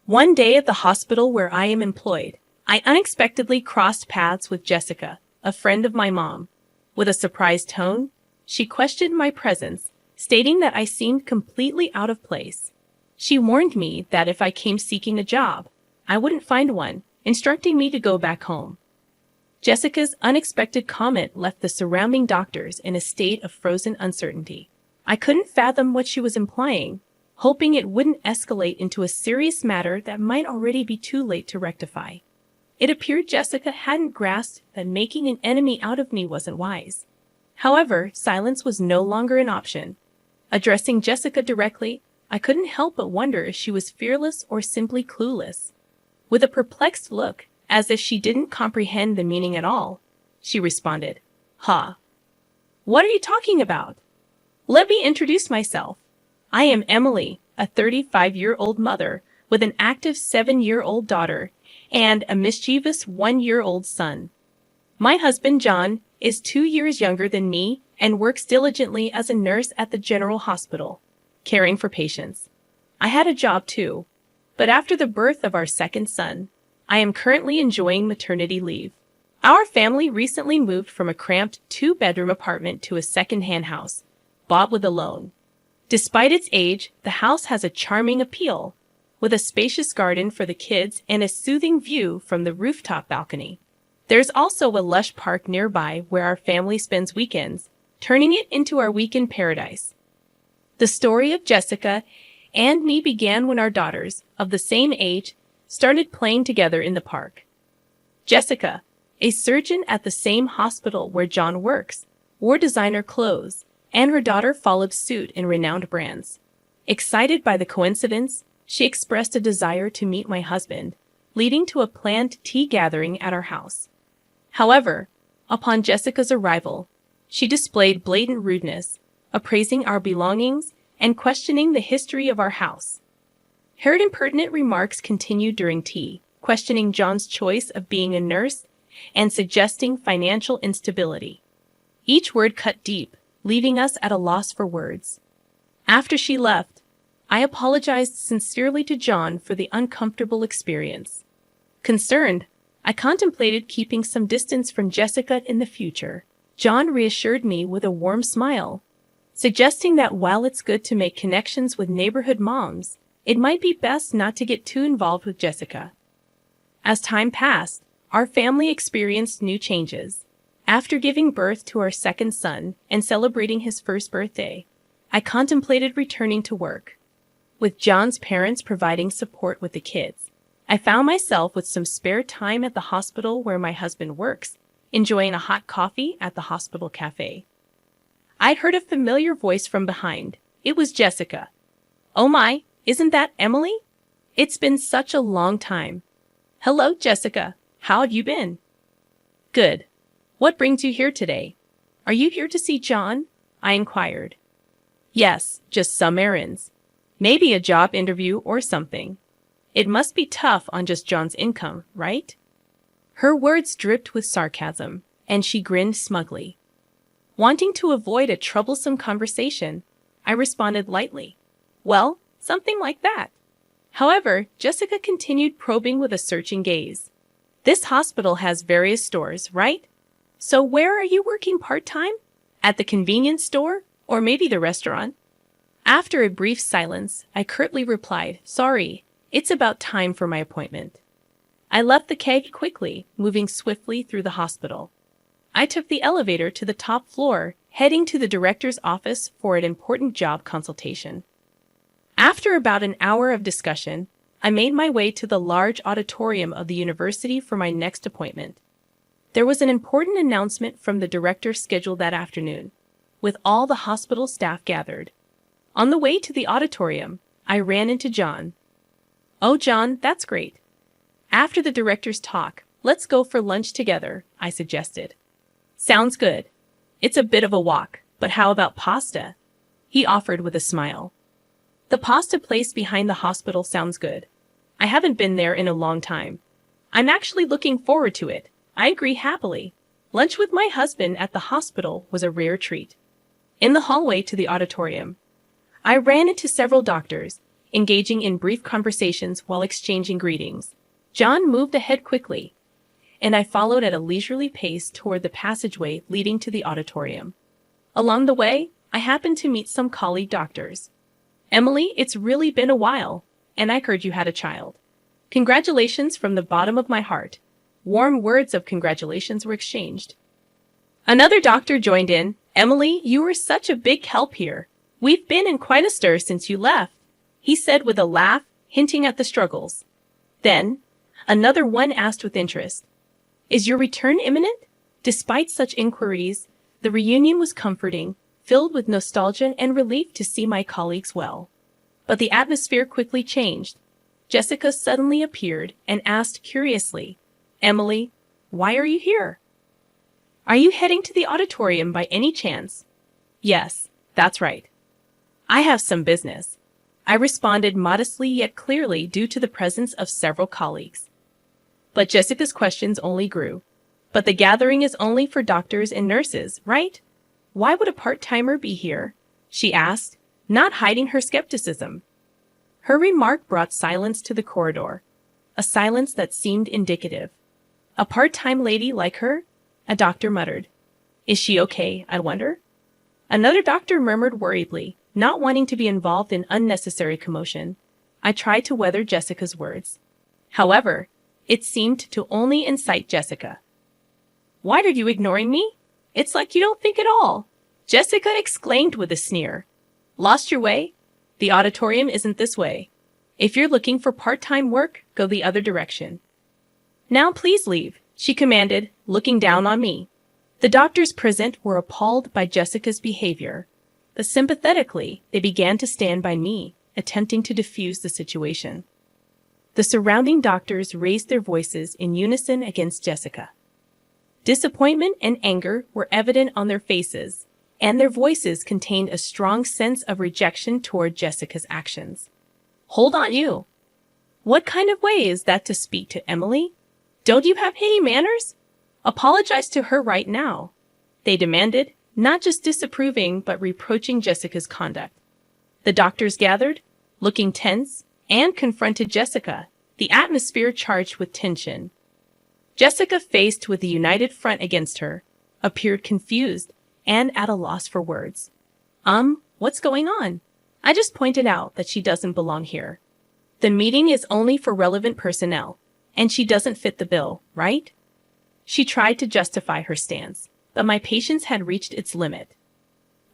One day at the hospital where I am employed, I unexpectedly crossed paths with Jessica, a friend of my mom. With a surprised tone, she questioned my presence, stating that I seemed completely out of place. She warned me that if I came seeking a job, I wouldn't find one, instructing me to go back home. Jessica's unexpected comment left the surrounding doctors in a state of frozen uncertainty. I couldn't fathom what she was implying, hoping it wouldn't escalate into a serious matter that might already be too late to rectify. It appeared Jessica hadn't grasped that making an enemy out of me wasn't wise. However, silence was no longer an option. Addressing Jessica directly, I couldn't help but wonder if she was fearless or simply clueless. With a perplexed look, as if she didn't comprehend the meaning at all, she responded, "Huh? What are you talking about? Let me introduce myself. I am Emily, a 35-year-old mother with an active 7-year-old daughter and a mischievous 1-year-old son. My husband, John, is 2 years younger than me and works diligently as a nurse at the General Hospital, caring for patients. I had a job too, but after the birth of our second son, I am currently enjoying maternity leave. Our family recently moved from a cramped 2-bedroom apartment to a second-hand house, bought with a loan. Despite its age, the house has a charming appeal, with a spacious garden for the kids and a soothing view from the rooftop balcony. There's also a lush park nearby where our family spends weekends, turning it into our weekend paradise. The story of Jessica and me began when our daughters, of the same age, started playing together in the park. Jessica, a surgeon at the same hospital where John works, wore designer clothes, and her daughter followed suit in renowned brands. Excited by the coincidence, she expressed a desire to meet my husband, leading to a planned tea gathering at our house. However, upon Jessica's arrival, she displayed blatant rudeness, appraising our belongings and questioning the history of our house. Her impertinent remarks continued during tea, questioning John's choice of being a nurse and suggesting financial instability. Each word cut deep, leaving us at a loss for words. After she left, I apologized sincerely to John for the uncomfortable experience. Concerned, I contemplated keeping some distance from Jessica in the future. John reassured me with a warm smile, suggesting that while it's good to make connections with neighborhood moms, it might be best not to get too involved with Jessica. As time passed, our family experienced new changes. After giving birth to our second son and celebrating his first birthday, I contemplated returning to work. With John's parents providing support with the kids, I found myself with some spare time at the hospital where my husband works, enjoying a hot coffee at the hospital cafe. I'd heard a familiar voice from behind. It was Jessica. "Oh my, isn't that Emily? It's been such a long time." "Hello, Jessica. How have you been?" "Good. What brings you here today? Are you here to see John?" I inquired. "Yes, just some errands. Maybe a job interview or something. It must be tough on just John's income, right?" Her words dripped with sarcasm, and she grinned smugly. Wanting to avoid a troublesome conversation, I responded lightly, "Well, something like that." However, Jessica continued probing with a searching gaze. "This hospital has various stores, right? So where are you working part-time? At the convenience store? Or maybe the restaurant?" After a brief silence, I curtly replied, "Sorry, it's about time for my appointment." I left the keg quickly, moving swiftly through the hospital. I took the elevator to the top floor, heading to the director's office for an important job consultation. After about an hour of discussion, I made my way to the large auditorium of the university for my next appointment. There was an important announcement from the director scheduled that afternoon, with all the hospital staff gathered. On the way to the auditorium, I ran into John. "Oh, John, that's great. After the director's talk, let's go for lunch together," I suggested. "Sounds good. It's a bit of a walk, but how about pasta?" he offered with a smile. "The pasta place behind the hospital sounds good. I haven't been there in a long time. I'm actually looking forward to it." I agree happily. Lunch with my husband at the hospital was a rare treat. In the hallway to the auditorium, I ran into several doctors, engaging in brief conversations while exchanging greetings. John moved ahead quickly, and I followed at a leisurely pace toward the passageway leading to the auditorium. Along the way, I happened to meet some colleague doctors. Emily, it's really been a while, and I heard you had a child. Congratulations from the bottom of my heart. Warm words of congratulations were exchanged. Another doctor joined in. Emily, you were such a big help here. We've been in quite a stir since you left, he said with a laugh, hinting at the struggles. Then, another one asked with interest, is your return imminent? Despite such inquiries, the reunion was comforting, filled with nostalgia and relief to see my colleagues well. But the atmosphere quickly changed. Jessica suddenly appeared and asked curiously, Emily, why are you here? Are you heading to the auditorium by any chance? Yes, that's right. I have some business. I responded modestly yet clearly due to the presence of several colleagues. But Jessica's questions only grew. But the gathering is only for doctors and nurses, right? Why would a part-timer be here? She asked, not hiding her skepticism. Her remark brought silence to the corridor, a silence that seemed indicative. A part-time lady like her? A doctor muttered. Is she okay, I wonder? Another doctor murmured worriedly, not wanting to be involved in unnecessary commotion. I tried to weather Jessica's words. However, it seemed to only incite Jessica. Why are you ignoring me? It's like you don't think at all, Jessica exclaimed with a sneer. Lost your way? The auditorium isn't this way. If you're looking for part-time work, go the other direction. Now please leave, she commanded, looking down on me. The doctors present were appalled by Jessica's behavior, but sympathetically, they began to stand by me, attempting to defuse the situation. The surrounding doctors raised their voices in unison against Jessica. Disappointment and anger were evident on their faces, and their voices contained a strong sense of rejection toward Jessica's actions. Hold on, you! What kind of way is that to speak to Emily? Don't you have any manners? Apologize to her right now, they demanded, not just disapproving but reproaching Jessica's conduct. The doctors gathered, looking tense, and confronted Jessica, the atmosphere charged with tension. Jessica, faced with the united front against her, appeared confused and at a loss for words. What's going on? I just pointed out that she doesn't belong here. The meeting is only for relevant personnel, and she doesn't fit the bill, right? She tried to justify her stance, but my patience had reached its limit.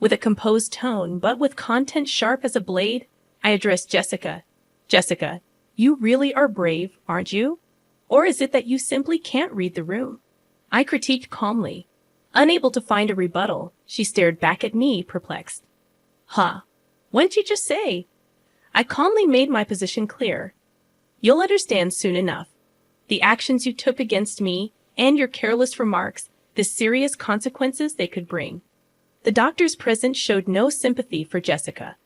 With a composed tone, but with content sharp as a blade, I addressed Jessica. Jessica, you really are brave, aren't you? Or is it that you simply can't read the room? I critiqued calmly. Unable to find a rebuttal, she stared back at me, perplexed. Huh? What'd you just say? I calmly made my position clear. You'll understand soon enough. The actions you took against me and your careless remarks, the serious consequences they could bring. The doctors present showed no sympathy for Jessica.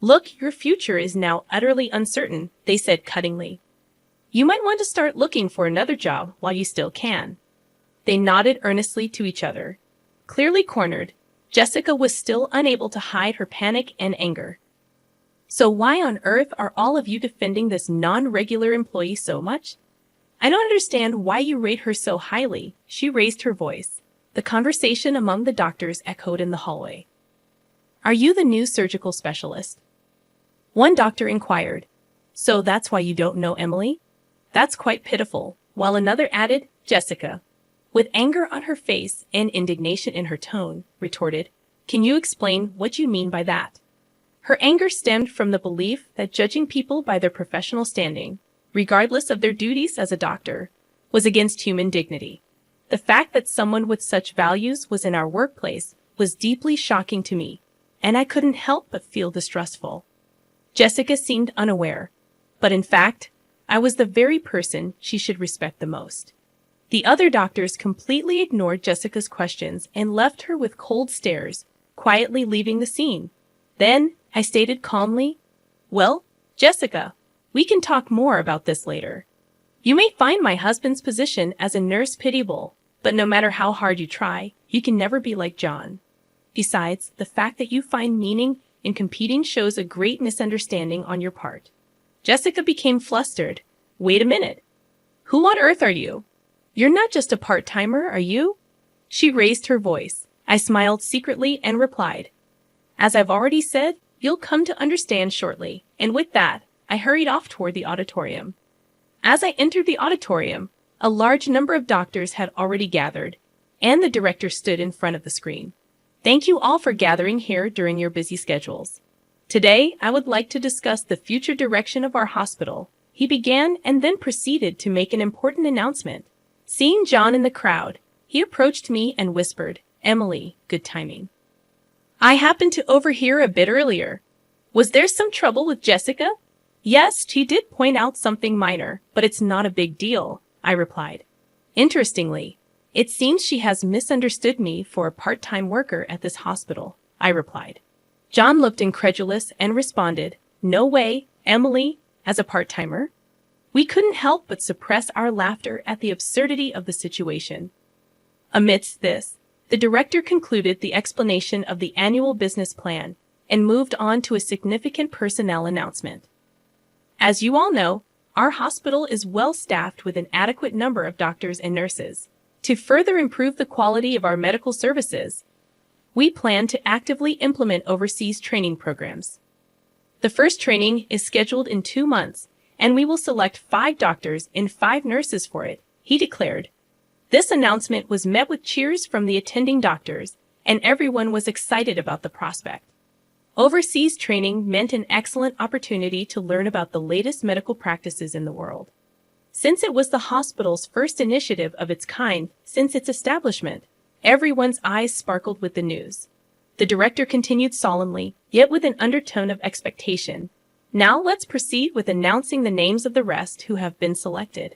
Look, your future is now utterly uncertain, they said cuttingly. You might want to start looking for another job while you still can. They nodded earnestly to each other. Clearly cornered, Jessica was still unable to hide her panic and anger. So why on earth are all of you defending this non-regular employee so much? I don't understand why you rate her so highly, she raised her voice. The conversation among the doctors echoed in the hallway. Are you the new surgical specialist? One doctor inquired. So that's why you don't know Emily? That's quite pitiful, while another added, Jessica, with anger on her face and indignation in her tone, retorted, Can you explain what you mean by that? Her anger stemmed from the belief that judging people by their professional standing, regardless of their duties as a doctor, was against human dignity. The fact that someone with such values was in our workplace was deeply shocking to me, and I couldn't help but feel distrustful. Jessica seemed unaware, but in fact, I was the very person she should respect the most. The other doctors completely ignored Jessica's questions and left her with cold stares, quietly leaving the scene. Then, I stated calmly, Well, Jessica, we can talk more about this later. You may find my husband's position as a nurse pitiable, but no matter how hard you try, you can never be like John. Besides, the fact that you find meaning in competing shows a great misunderstanding on your part. Jessica became flustered. Wait a minute. Who on earth are you? You're not just a part-timer, are you? She raised her voice. I smiled secretly and replied, as I've already said, you'll come to understand shortly. And with that, I hurried off toward the auditorium. As I entered the auditorium, a large number of doctors had already gathered, and the director stood in front of the screen. Thank you all for gathering here during your busy schedules. Today, I would like to discuss the future direction of our hospital. He began and then proceeded to make an important announcement. Seeing John in the crowd, he approached me and whispered, Emily, good timing. I happened to overhear a bit earlier. Was there some trouble with Jessica? Yes, she did point out something minor, but it's not a big deal, I replied. Interestingly, it seems she has misunderstood me for a part-time worker at this hospital, I replied. John looked incredulous and responded, No way, Emily, as a part-timer? We couldn't help but suppress our laughter at the absurdity of the situation. Amidst this, the director concluded the explanation of the annual business plan and moved on to a significant personnel announcement. As you all know, our hospital is well staffed with an adequate number of doctors and nurses. To further improve the quality of our medical services, we plan to actively implement overseas training programs. The first training is scheduled in 2 months, and we will select 5 doctors and 5 nurses for it, he declared. This announcement was met with cheers from the attending doctors, and everyone was excited about the prospect. Overseas training meant an excellent opportunity to learn about the latest medical practices in the world. Since it was the hospital's first initiative of its kind since its establishment, everyone's eyes sparkled with the news. The director continued solemnly, yet with an undertone of expectation. Now let's proceed with announcing the names of the rest who have been selected.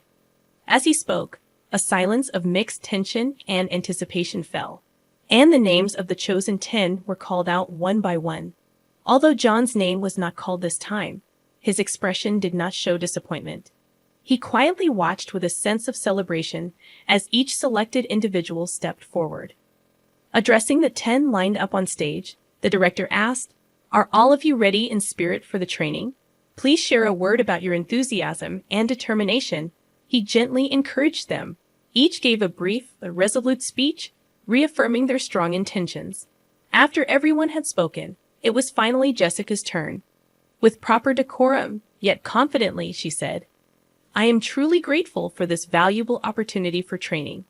As he spoke, a silence of mixed tension and anticipation fell, and the names of the chosen 10 were called out one by one. Although John's name was not called this time, his expression did not show disappointment. He quietly watched with a sense of celebration as each selected individual stepped forward. Addressing the 10 lined up on stage, the director asked, Are all of you ready in spirit for the training? Please share a word about your enthusiasm and determination. He gently encouraged them. Each gave a brief, resolute speech, reaffirming their strong intentions. After everyone had spoken, it was finally Jessica's turn. With proper decorum, yet confidently, she said, I am truly grateful for this valuable opportunity for training.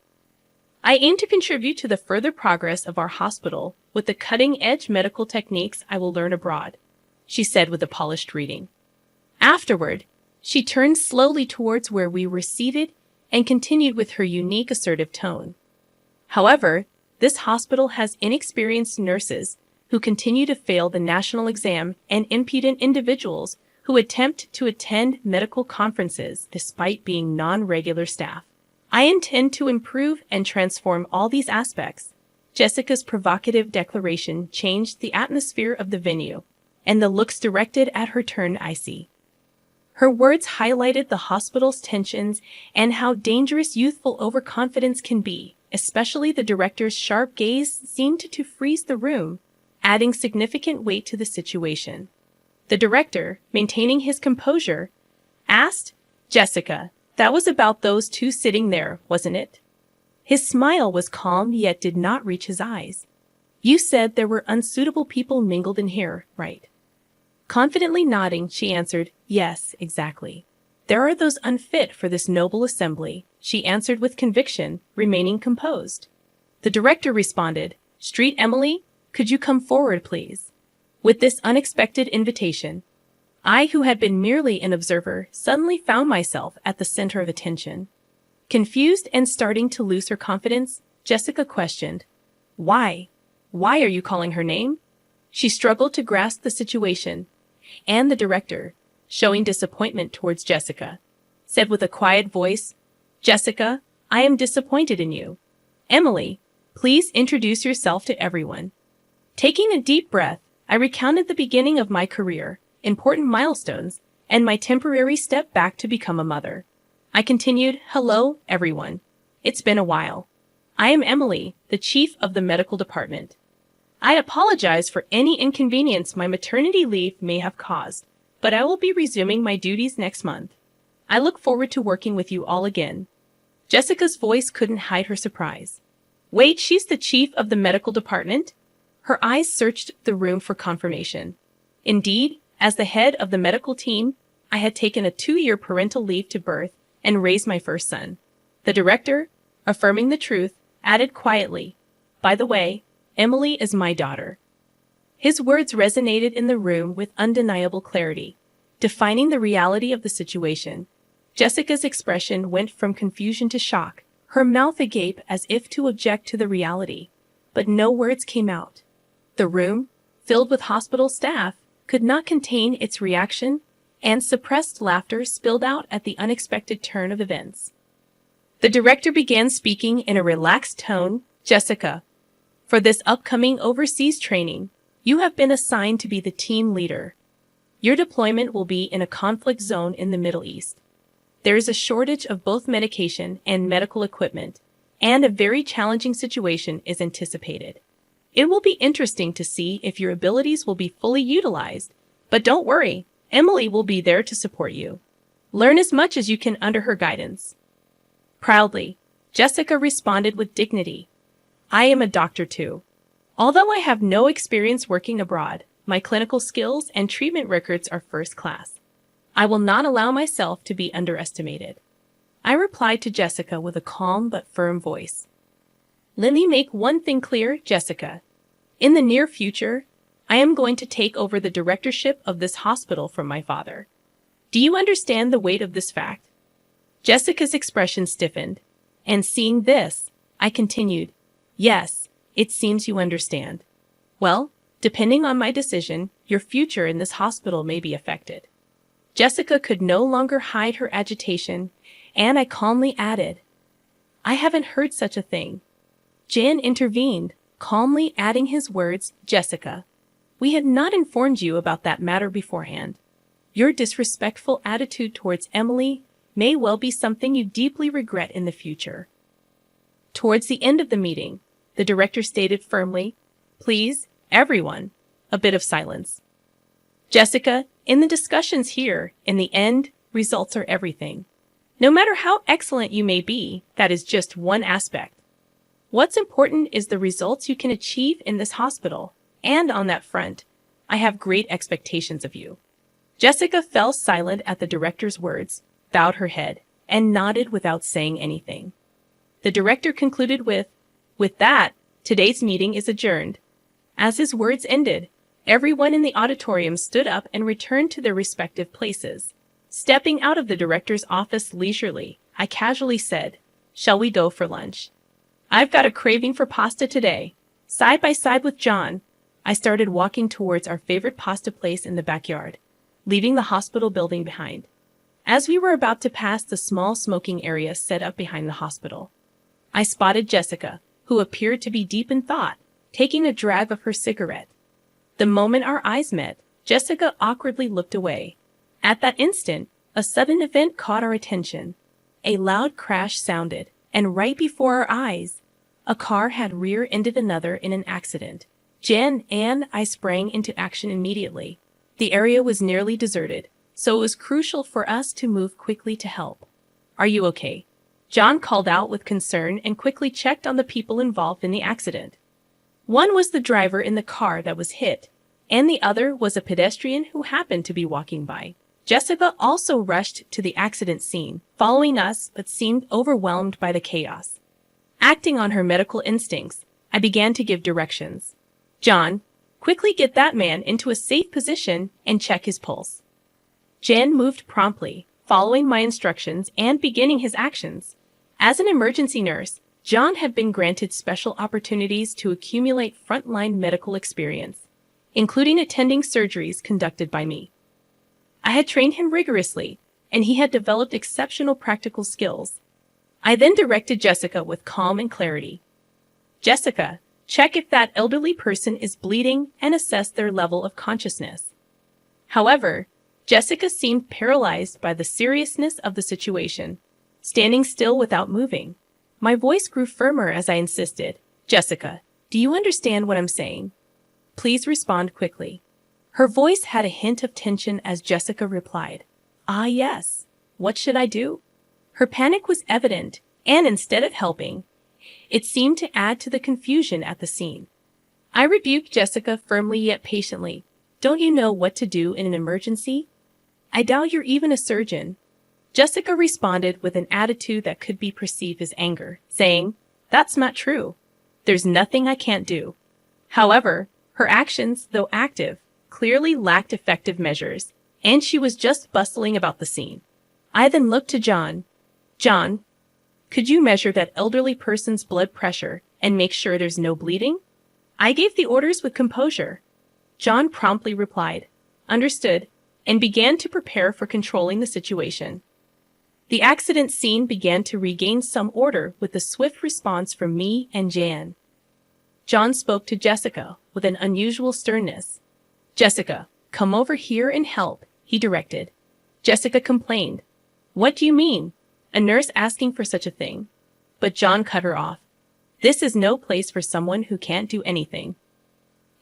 I aim to contribute to the further progress of our hospital with the cutting-edge medical techniques I will learn abroad, she said with a polished greeting. Afterward, she turned slowly towards where we were seated and continued with her unique assertive tone. However, this hospital has inexperienced nurses who continue to fail the national exam and impudent individuals who attempt to attend medical conferences despite being non-regular staff. I intend to improve and transform all these aspects. Jessica's provocative declaration changed the atmosphere of the venue, and the looks directed at her turned icy. Her words highlighted the hospital's tensions and how dangerous youthful overconfidence can be, especially the director's sharp gaze seemed to freeze the room, adding significant weight to the situation. The director, maintaining his composure, asked, Jessica, that was about those 2 sitting there, wasn't it? His smile was calm yet did not reach his eyes. You said there were unsuitable people mingled in here, right? Confidently nodding, she answered, Yes, exactly. There are those unfit for this noble assembly, she answered with conviction, remaining composed. The director responded, Street Emily, could you come forward, please? With this unexpected invitation, I, who had been merely an observer, suddenly found myself at the center of attention. Confused and starting to lose her confidence, Jessica questioned, Why? Why are you calling her name? She struggled to grasp the situation, and the director, showing disappointment towards Jessica, said with a quiet voice, Jessica, I am disappointed in you. Emily, please introduce yourself to everyone. Taking a deep breath, I recounted the beginning of my career, important milestones, and my temporary step back to become a mother. I continued, Hello, everyone. It's been a while. I am Emily, the chief of the medical department. I apologize for any inconvenience my maternity leave may have caused, but I will be resuming my duties next month. I look forward to working with you all again. Jessica's voice couldn't hide her surprise. Wait, she's the chief of the medical department? Her eyes searched the room for confirmation. Indeed, as the head of the medical team, I had taken a 2-year parental leave to birth and raise my first son. The director, affirming the truth, added quietly, "By the way, Emily is my daughter." His words resonated in the room with undeniable clarity, defining the reality of the situation. Jessica's expression went from confusion to shock, her mouth agape as if to object to the reality, but no words came out. The room, filled with hospital staff, could not contain its reaction, and suppressed laughter spilled out at the unexpected turn of events. The director began speaking in a relaxed tone. "Jessica, for this upcoming overseas training, you have been assigned to be the team leader. Your deployment will be in a conflict zone in the Middle East. There is a shortage of both medication and medical equipment, and a very challenging situation is anticipated. It will be interesting to see if your abilities will be fully utilized, but don't worry, Emily will be there to support you. Learn as much as you can under her guidance." Proudly, Jessica responded with dignity. "I am a doctor too. Although I have no experience working abroad, my clinical skills and treatment records are first class. I will not allow myself to be underestimated." I replied to Jessica with a calm but firm voice. "Let me make one thing clear, Jessica. In the near future, I am going to take over the directorship of this hospital from my father. Do you understand the weight of this fact?" Jessica's expression stiffened, and seeing this, I continued, "Yes, it seems you understand. Well, depending on my decision, your future in this hospital may be affected." Jessica could no longer hide her agitation, and I calmly added, "I haven't heard such a thing." Jan intervened, calmly adding his words, "Jessica, we had not informed you about that matter beforehand. Your disrespectful attitude towards Emily may well be something you deeply regret in the future." Towards the end of the meeting, the director stated firmly, "Please, everyone, a bit of silence. Jessica, in the discussions here, in the end, results are everything. No matter how excellent you may be, that is just one aspect. What's important is the results you can achieve in this hospital, and on that front, I have great expectations of you." Jessica fell silent at the director's words, bowed her head, and nodded without saying anything. The director concluded with that, today's meeting is adjourned." As his words ended, everyone in the auditorium stood up and returned to their respective places. Stepping out of the director's office leisurely, I casually said, "Shall we go for lunch? I've got a craving for pasta today." Side by side with John, I started walking towards our favorite pasta place in the backyard, leaving the hospital building behind. As we were about to pass the small smoking area set up behind the hospital, I spotted Jessica, who appeared to be deep in thought, taking a drag of her cigarette. The moment our eyes met, Jessica awkwardly looked away. At that instant, a sudden event caught our attention. A loud crash sounded, and right before our eyes, a car had rear-ended another in an accident. Jen and I sprang into action immediately. The area was nearly deserted, so it was crucial for us to move quickly to help. "Are you okay?" John called out with concern and quickly checked on the people involved in the accident. One was the driver in the car that was hit, and the other was a pedestrian who happened to be walking by. Jessica also rushed to the accident scene, following us, but seemed overwhelmed by the chaos. Acting on her medical instincts, I began to give directions. "John, quickly get that man into a safe position and check his pulse." Jan moved promptly, following my instructions and beginning his actions. As an emergency nurse, John had been granted special opportunities to accumulate frontline medical experience, including attending surgeries conducted by me. I had trained him rigorously, and he had developed exceptional practical skills. I then directed Jessica with calm and clarity. "Jessica, check if that elderly person is bleeding and assess their level of consciousness." However, Jessica seemed paralyzed by the seriousness of the situation, standing still without moving. My voice grew firmer as I insisted, "Jessica, do you understand what I'm saying? Please respond quickly." Her voice had a hint of tension as Jessica replied, "Ah, yes. What should I do?" Her panic was evident, and instead of helping, it seemed to add to the confusion at the scene. I rebuked Jessica firmly yet patiently. "Don't you know what to do in an emergency? I doubt you're even a surgeon." Jessica responded with an attitude that could be perceived as anger, saying, "That's not true. There's nothing I can't do." However, her actions, though active, clearly lacked effective measures, and she was just bustling about the scene. I then looked to John. "John, could you measure that elderly person's blood pressure and make sure there's no bleeding?" I gave the orders with composure. John promptly replied, "Understood," and began to prepare for controlling the situation. The accident scene began to regain some order with a swift response from me and Jan. John spoke to Jessica with an unusual sternness. "Jessica, come over here and help," he directed. Jessica complained. "What do you mean? A nurse asking for such a thing?" But John cut her off. "This is no place for someone who can't do anything.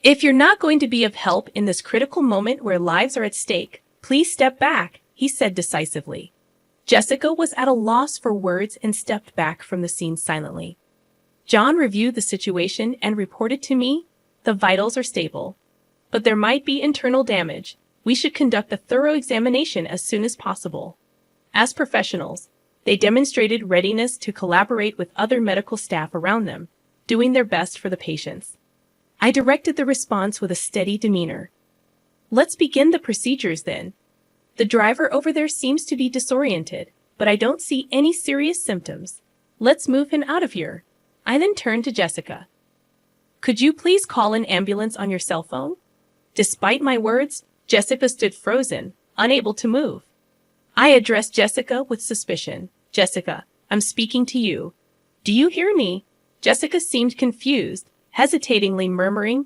If you're not going to be of help in this critical moment where lives are at stake, please step back," he said decisively. Jessica was at a loss for words and stepped back from the scene silently. John reviewed the situation and reported to me, "The vitals are stable, but there might be internal damage. We should conduct a thorough examination as soon as possible." As professionals, they demonstrated readiness to collaborate with other medical staff around them, doing their best for the patients. I directed the response with a steady demeanor. "Let's begin the procedures then. The driver over there seems to be disoriented, but I don't see any serious symptoms. Let's move him out of here." I then turned to Jessica. "Could you please call an ambulance on your cell phone?" Despite my words, Jessica stood frozen, unable to move. I addressed Jessica with suspicion. "Jessica, I'm speaking to you. Do you hear me?" Jessica seemed confused, hesitatingly murmuring,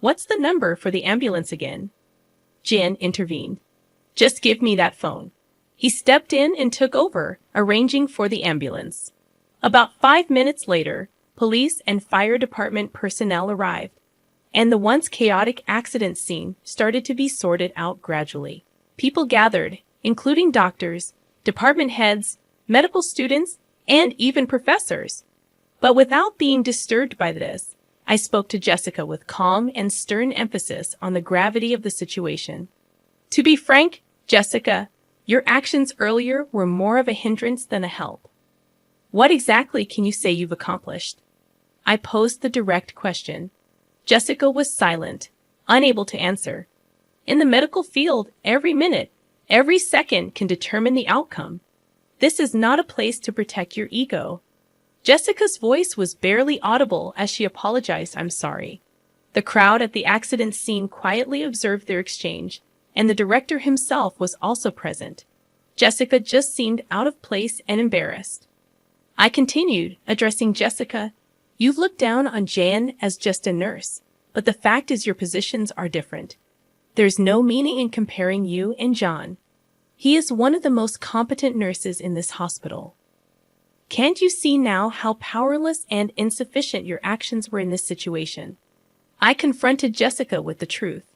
What's the number for the ambulance again?" Jan intervened. "Just give me that phone." He stepped in and took over, arranging for the ambulance. About 5 minutes later, police and fire department personnel arrived, and the once chaotic accident scene started to be sorted out gradually. People gathered, including doctors, department heads, medical students, and even professors. But without being disturbed by this, I spoke to Jessica with calm and stern emphasis on the gravity of the situation. "To be frank, Jessica, your actions earlier were more of a hindrance than a help. What exactly can you say you've accomplished?" I posed the direct question. Jessica was silent, unable to answer. In the medical field, every minute, every second can determine the outcome. This is not a place to protect your ego. Jessica's voice was barely audible as she apologized. "I'm sorry." The crowd at the accident scene quietly observed their exchange, and the director himself was also present. Jessica just seemed out of place and embarrassed. I continued, addressing Jessica. "You've looked down on Jan as just a nurse, but the fact is your positions are different. There's no meaning in comparing you and John. He is one of the most competent nurses in this hospital. Can't you see now how powerless and insufficient your actions were in this situation?" I confronted Jessica with the truth.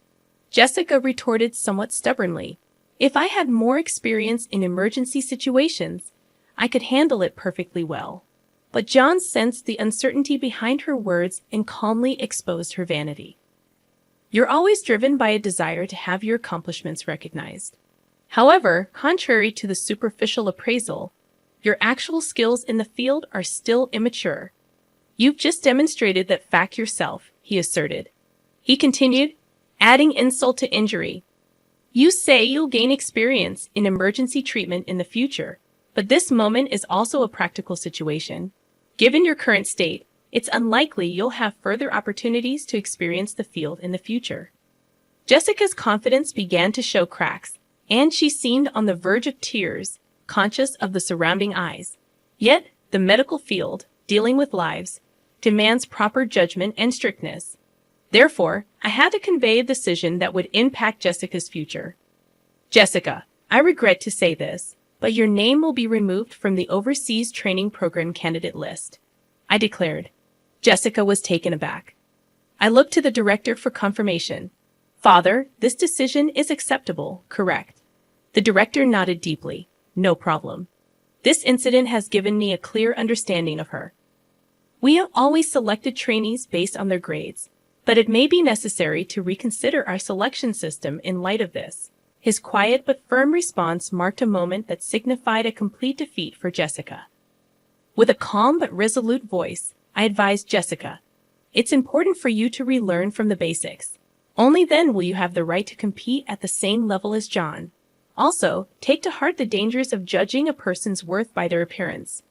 Jessica retorted somewhat stubbornly, "If I had more experience in emergency situations, I could handle it perfectly well." But John sensed the uncertainty behind her words and calmly exposed her vanity. "You're always driven by a desire to have your accomplishments recognized. However, contrary to the superficial appraisal, your actual skills in the field are still immature. You've just demonstrated that fact yourself," he asserted. He continued, adding insult to injury. "You say you'll gain experience in emergency treatment in the future, but this moment is also a practical situation. Given your current state, it's unlikely you'll have further opportunities to experience the field in the future." Jessica's confidence began to show cracks, and she seemed on the verge of tears, conscious of the surrounding eyes. Yet, the medical field, dealing with lives, demands proper judgment and strictness. Therefore, I had to convey a decision that would impact Jessica's future. "Jessica, I regret to say this, but your name will be removed from the Overseas Training Program candidate list," I declared. Jessica was taken aback. I looked to the director for confirmation. Father, this decision is acceptable, correct? The director nodded deeply. No problem. This incident has given me a clear understanding of her. We have always selected trainees based on their grades, but it may be necessary to reconsider our selection system in light of this. His quiet but firm response marked a moment that signified a complete defeat for Jessica. With a calm but resolute voice, I advised Jessica, "It's important for you to relearn from the basics. Only then will you have the right to compete at the same level as John. Also, take to heart the dangers of judging a person's worth by their appearance.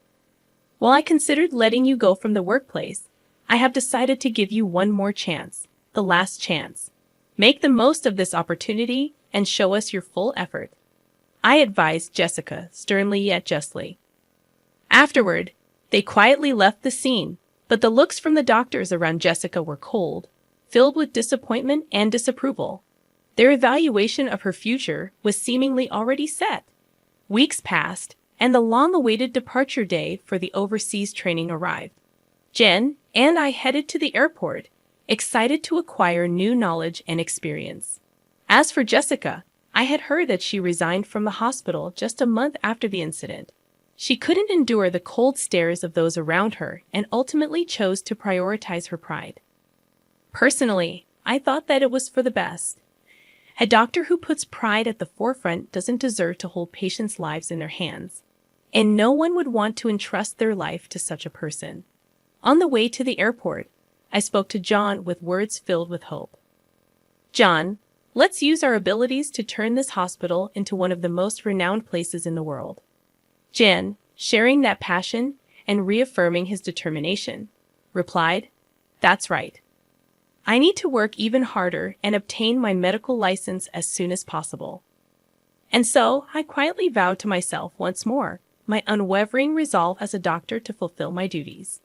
While I considered letting you go from the workplace, I have decided to give you one more chance, the last chance. Make the most of this opportunity and show us your full effort," I advised Jessica, sternly yet justly. Afterward, they quietly left the scene, but the looks from the doctors around Jessica were cold, filled with disappointment and disapproval. Their evaluation of her future was seemingly already set. Weeks passed, and the long-awaited departure day for the overseas training arrived. Jen and I headed to the airport, excited to acquire new knowledge and experience. As for Jessica, I had heard that she resigned from the hospital just a month after the incident. She couldn't endure the cold stares of those around her and ultimately chose to prioritize her pride. Personally, I thought that it was for the best. A doctor who puts pride at the forefront doesn't deserve to hold patients' lives in their hands, and no one would want to entrust their life to such a person. On the way to the airport, I spoke to John with words filled with hope. "John, let's use our abilities to turn this hospital into one of the most renowned places in the world." Jen, sharing that passion and reaffirming his determination, replied, "That's right. I need to work even harder and obtain my medical license as soon as possible." And so I quietly vowed to myself once more my unwavering resolve as a doctor to fulfill my duties.